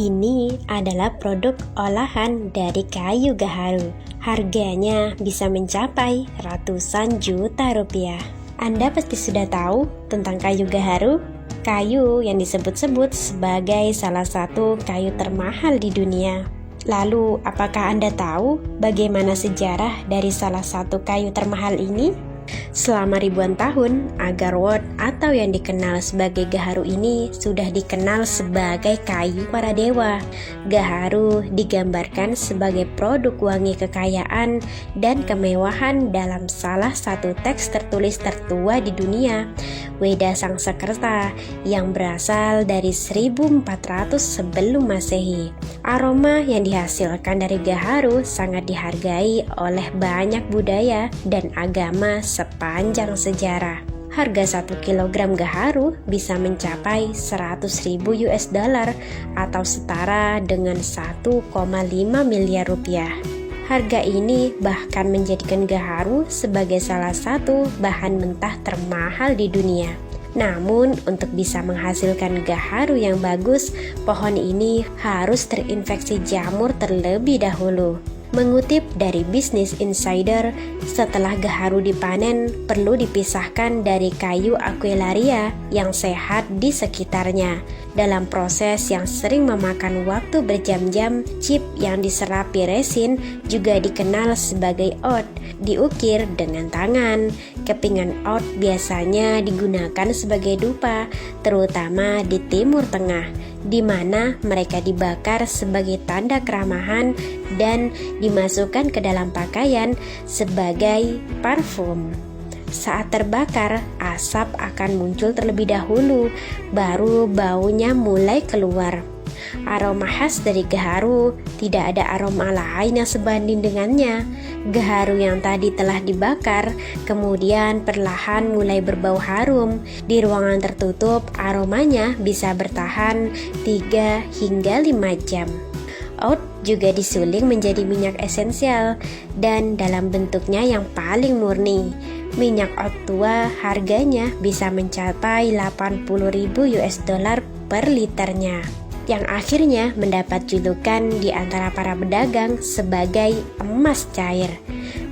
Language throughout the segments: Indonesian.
Ini adalah produk olahan dari kayu gaharu. Harganya bisa mencapai ratusan juta rupiah. Anda pasti sudah tahu tentang kayu gaharu, kayu yang disebut-sebut sebagai salah satu kayu termahal di dunia. Lalu, apakah Anda tahu bagaimana sejarah dari salah satu kayu termahal ini? Selama ribuan tahun, agarwood atau yang dikenal sebagai gaharu ini sudah dikenal sebagai kayu para dewa. Gaharu digambarkan sebagai produk wangi kekayaan dan kemewahan dalam salah satu teks tertulis tertua di dunia, Weda Sangsekerta, yang berasal dari 1400 sebelum Masehi. Aroma yang dihasilkan dari gaharu sangat dihargai oleh banyak budaya dan agama sepanjang sejarah. Harga 1 kilogram gaharu bisa mencapai 100.000 US dollar atau setara dengan 1,5 miliar rupiah. Harga ini bahkan menjadikan gaharu sebagai salah satu bahan mentah termahal di dunia. Namun, untuk bisa menghasilkan gaharu yang bagus, pohon ini harus terinfeksi jamur terlebih dahulu. Mengutip dari Business Insider, setelah gaharu dipanen, perlu dipisahkan dari kayu Aquelaria yang sehat di sekitarnya. Dalam proses yang sering memakan waktu berjam-jam, chip yang diserapi resin juga dikenal sebagai oud, diukir dengan tangan. Kepingan oud biasanya digunakan sebagai dupa, terutama di Timur Tengah, di mana mereka dibakar sebagai tanda keramahan dan dimasukkan ke dalam pakaian sebagai parfum. Saat terbakar, asap akan muncul terlebih dahulu, baru baunya mulai keluar. Aroma khas dari gaharu, tidak ada aroma lain yang sebanding dengannya. Gaharu yang tadi telah dibakar, kemudian perlahan mulai berbau harum. Di ruangan tertutup, aromanya bisa bertahan 3 hingga 5 jam. Oud juga disuling menjadi minyak esensial dan dalam bentuknya yang paling murni. Minyak oud tua harganya bisa mencapai 80.000 US dollar per liternya, yang akhirnya mendapat julukan di antara para pedagang sebagai emas cair.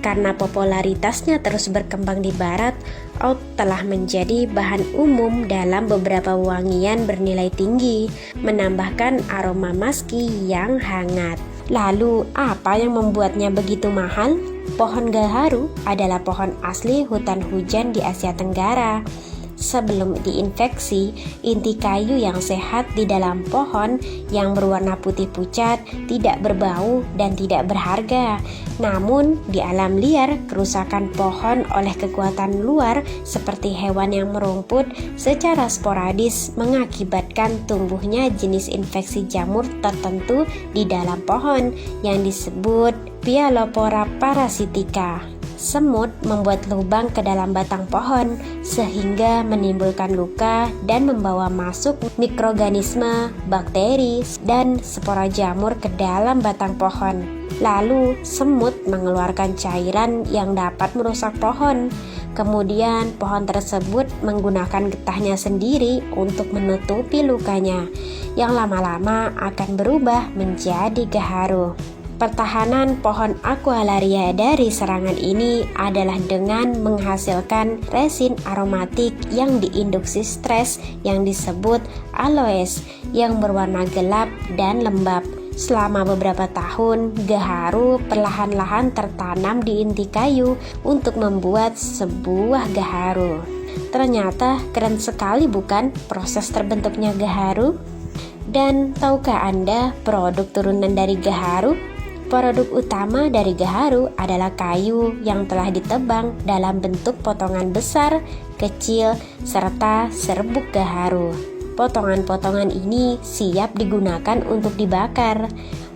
Karena popularitasnya terus berkembang di barat, oud telah menjadi bahan umum dalam beberapa wangian bernilai tinggi, menambahkan aroma maski yang hangat. Lalu, apa yang membuatnya begitu mahal? Pohon gaharu adalah pohon asli hutan hujan di Asia Tenggara. Sebelum diinfeksi, inti kayu yang sehat di dalam pohon yang berwarna putih pucat tidak berbau dan tidak berharga. Namun, di alam liar, kerusakan pohon oleh kekuatan luar seperti hewan yang merumput secara sporadis mengakibatkan tumbuhnya jenis infeksi jamur tertentu di dalam pohon yang disebut Phyalophora parasitica. Semut membuat lubang ke dalam batang pohon sehingga menimbulkan luka dan membawa masuk mikroorganisme, bakteri, dan spora jamur ke dalam batang pohon. Lalu semut mengeluarkan cairan yang dapat merusak pohon. Kemudian pohon tersebut menggunakan getahnya sendiri untuk menutupi lukanya, yang lama-lama akan berubah menjadi gaharu. Pertahanan pohon Aquelaria dari serangan ini adalah dengan menghasilkan resin aromatik yang diinduksi stres yang disebut aloes yang berwarna gelap dan lembab. Selama beberapa tahun, gaharu perlahan-lahan tertanam di inti kayu untuk membuat sebuah gaharu. Ternyata keren sekali bukan proses terbentuknya gaharu? Dan tahukah Anda produk turunan dari gaharu? Produk utama dari gaharu adalah kayu yang telah ditebang dalam bentuk potongan besar, kecil, serta serbuk gaharu. Potongan-potongan ini siap digunakan untuk dibakar.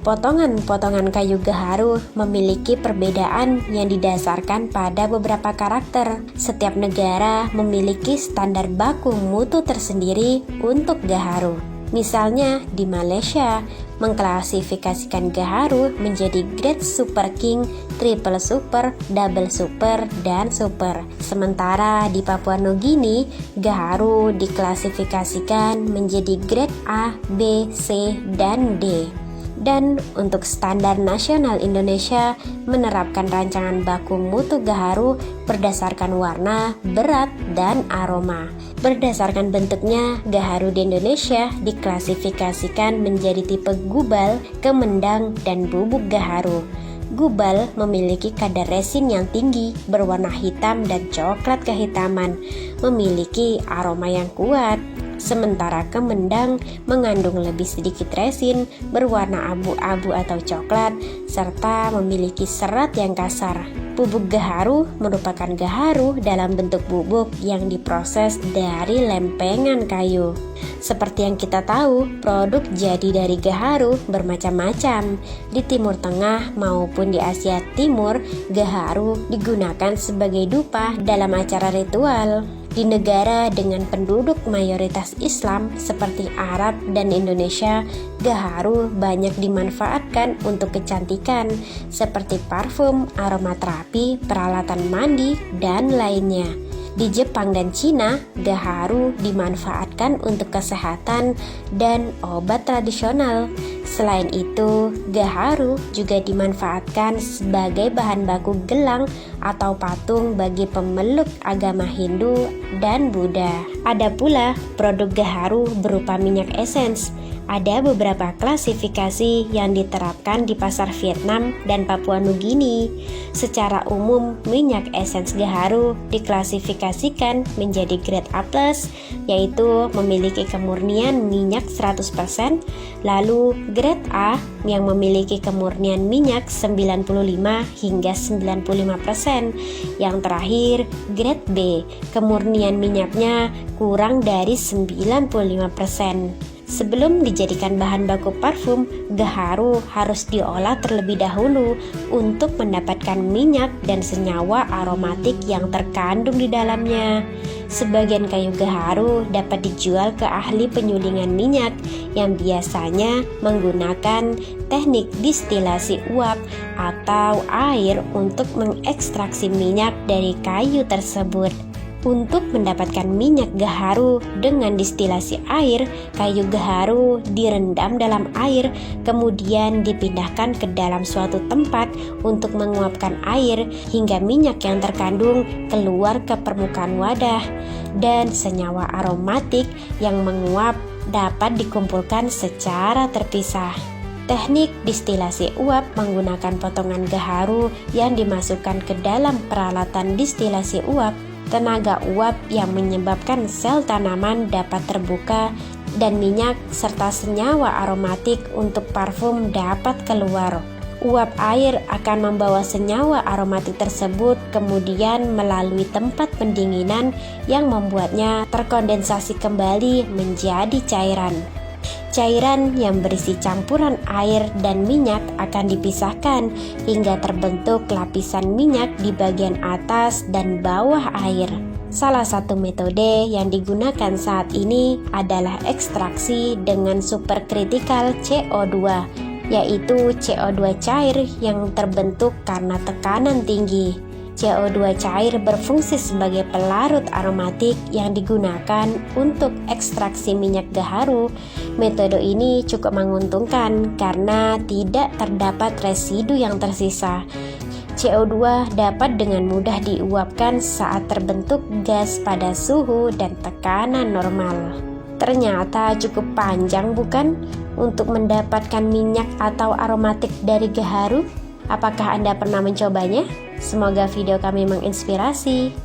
Potongan-potongan kayu gaharu memiliki perbedaan yang didasarkan pada beberapa karakter. Setiap negara memiliki standar baku mutu tersendiri untuk gaharu. Misalnya di Malaysia, mengklasifikasikan gaharu menjadi grade super king, triple super, double super, dan super. Sementara di Papua Nugini, gaharu diklasifikasikan menjadi grade A, B, C, dan D. Dan untuk standar nasional Indonesia menerapkan rancangan baku mutu gaharu berdasarkan warna, berat, dan aroma. Berdasarkan bentuknya, gaharu di Indonesia diklasifikasikan menjadi tipe gubal, kemendang, dan bubuk gaharu. Gubal memiliki kadar resin yang tinggi, berwarna hitam dan coklat kehitaman, memiliki aroma yang kuat. Sementara kemendang mengandung lebih sedikit resin, berwarna abu-abu atau coklat, serta memiliki serat yang kasar. Bubuk gaharu merupakan gaharu dalam bentuk bubuk yang diproses dari lempengan kayu. Seperti yang kita tahu, produk jadi dari gaharu bermacam-macam. Di Timur Tengah maupun di Asia Timur, gaharu digunakan sebagai dupa dalam acara ritual. Di negara dengan penduduk mayoritas Islam seperti Arab dan Indonesia, gaharu banyak dimanfaatkan untuk kecantikan seperti parfum, aromaterapi, peralatan mandi, dan lainnya. Di Jepang dan Cina, gaharu dimanfaatkan untuk kesehatan dan obat tradisional. Selain itu, gaharu juga dimanfaatkan sebagai bahan baku gelang atau patung bagi pemeluk agama Hindu dan Buddha. Ada pula produk gaharu berupa minyak esens. Ada beberapa klasifikasi yang diterapkan di pasar Vietnam dan Papua Nugini. Secara umum, minyak esens gaharu diklasifikasikan menjadi grade A+, yaitu memiliki kemurnian minyak 100%, lalu grade A yang memiliki kemurnian minyak 95 hingga 95%. Yang terakhir, grade B, kemurnian minyaknya kurang dari 95%. Sebelum dijadikan bahan baku parfum, gaharu harus diolah terlebih dahulu untuk mendapatkan minyak dan senyawa aromatik yang terkandung di dalamnya. Sebagian kayu gaharu dapat dijual ke ahli penyulingan minyak yang biasanya menggunakan teknik distilasi uap atau air untuk mengekstraksi minyak dari kayu tersebut. Untuk mendapatkan minyak gaharu dengan distilasi air, kayu gaharu direndam dalam air, kemudian dipindahkan ke dalam suatu tempat untuk menguapkan air hingga minyak yang terkandung keluar ke permukaan wadah, dan senyawa aromatik yang menguap dapat dikumpulkan secara terpisah. Teknik distilasi uap menggunakan potongan gaharu yang dimasukkan ke dalam peralatan distilasi uap. Tenaga uap yang menyebabkan sel tanaman dapat terbuka dan minyak serta senyawa aromatik untuk parfum dapat keluar. Uap air akan membawa senyawa aromatik tersebut kemudian melalui tempat pendinginan yang membuatnya terkondensasi kembali menjadi cairan. Cairan yang berisi campuran air dan minyak akan dipisahkan hingga terbentuk lapisan minyak di bagian atas dan bawah air. Salah satu metode yang digunakan saat ini adalah ekstraksi dengan superkritikal CO2, yaitu CO2 cair yang terbentuk karena tekanan tinggi. CO2 cair berfungsi sebagai pelarut aromatik yang digunakan untuk ekstraksi minyak gaharu. Metode ini cukup menguntungkan karena tidak terdapat residu yang tersisa. CO2 dapat dengan mudah diuapkan saat terbentuk gas pada suhu dan tekanan normal. Ternyata cukup panjang bukan untuk mendapatkan minyak atau aromatik dari gaharu? Apakah Anda pernah mencobanya? Semoga video kami menginspirasi.